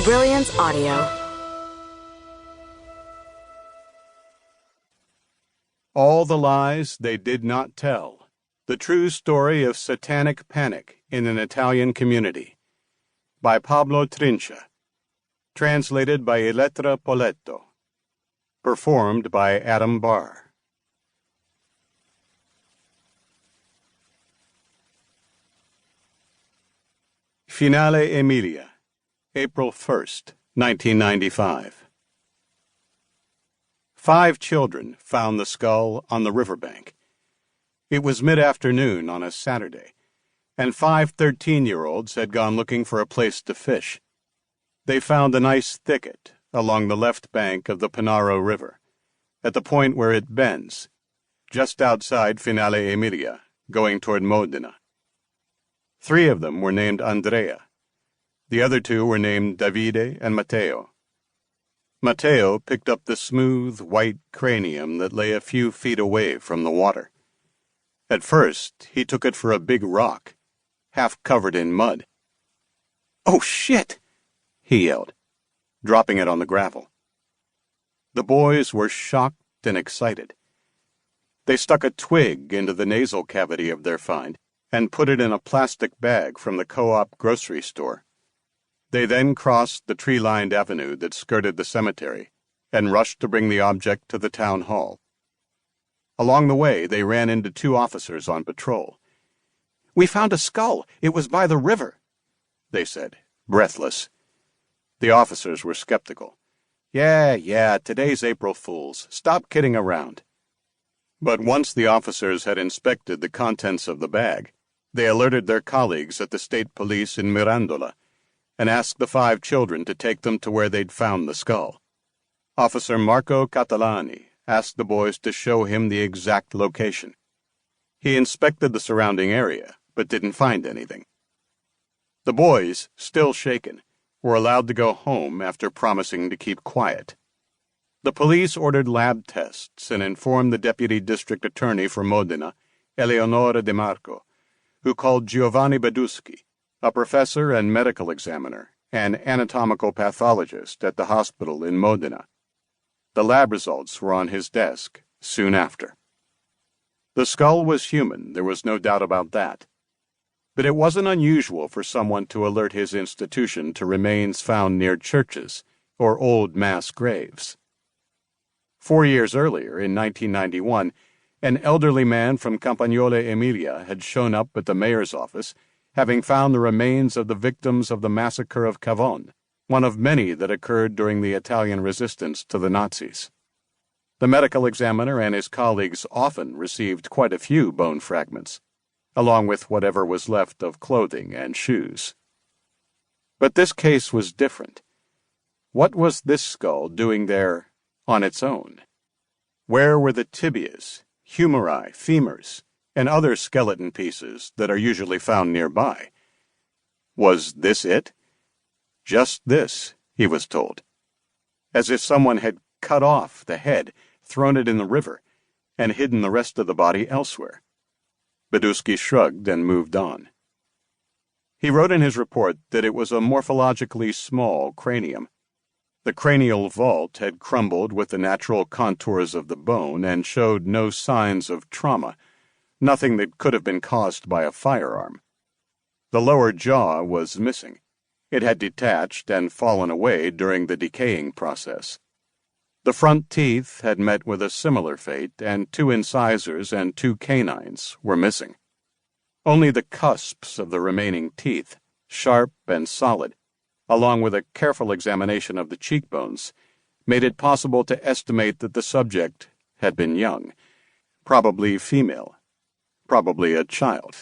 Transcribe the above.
Brilliance Audio. All the Lies They Did Not Tell. The True Story of Satanic Panic in an Italian Community. By Pablo Trincia. Translated by Elettra Poletto. Performed by Adam Barr. Finale Emilia, April 1st, 1995. 5 children found the skull on the riverbank. It was mid-afternoon on a Saturday, and 5 13-year-olds had gone looking for a place to fish. They found a nice thicket along the left bank of the Panaro River, at the point where it bends, just outside Finale Emilia, going toward Modena. 3 of them were named Andrea. The other 2 were named Davide and Matteo. Matteo picked up the smooth, white cranium that lay a few feet away from the water. At first, he took it for a big rock, half covered in mud. "Oh, shit!" he yelled, dropping it on the gravel. The boys were shocked and excited. They stuck a twig into the nasal cavity of their find and put it in a plastic bag from the co-op grocery store. They then crossed the tree-lined avenue that skirted the cemetery and rushed to bring the object to the town hall. Along the way, they ran into 2 officers on patrol. "We found a skull. It was by the river," they said, breathless. The officers were skeptical. Yeah, today's April Fool's. Stop kidding around." But once the officers had inspected the contents of the bag, they alerted their colleagues at the state police in Mirandola and asked the 5 children to take them to where they'd found the skull. Officer Marco Catalani asked the boys to show him the exact location. He inspected the surrounding area, but didn't find anything. The boys, still shaken, were allowed to go home after promising to keep quiet. The police ordered lab tests and informed the deputy district attorney for Modena, Eleonora De Marco, who called Giovanni Baduschi, a professor and medical examiner and anatomical pathologist at the hospital in Modena. The lab results were on his desk soon after. The skull was human, there was no doubt about that. But it wasn't unusual for someone to alert his institution to remains found near churches or old mass graves. 4 years earlier, in 1991, an elderly man from Campagnole Emilia had shown up at the mayor's office, having found the remains of the victims of the massacre of Cavone, one of many that occurred during the Italian resistance to the Nazis. The medical examiner and his colleagues often received quite a few bone fragments, along with whatever was left of clothing and shoes. But this case was different. What was this skull doing there on its own? Where were the tibias, humeri, femurs, and other skeleton pieces that are usually found nearby? Was this it? Just this, he was told. As if someone had cut off the head, thrown it in the river, and hidden the rest of the body elsewhere. Baduschi shrugged and moved on. He wrote in his report that it was a morphologically small cranium. The cranial vault had crumbled with the natural contours of the bone and showed no signs of trauma, nothing that could have been caused by a firearm. The lower jaw was missing. It had detached and fallen away during the decaying process. The front teeth had met with a similar fate, and 2 incisors and 2 canines were missing. Only the cusps of the remaining teeth, sharp and solid, along with a careful examination of the cheekbones, made it possible to estimate that the subject had been young, probably female, probably a child.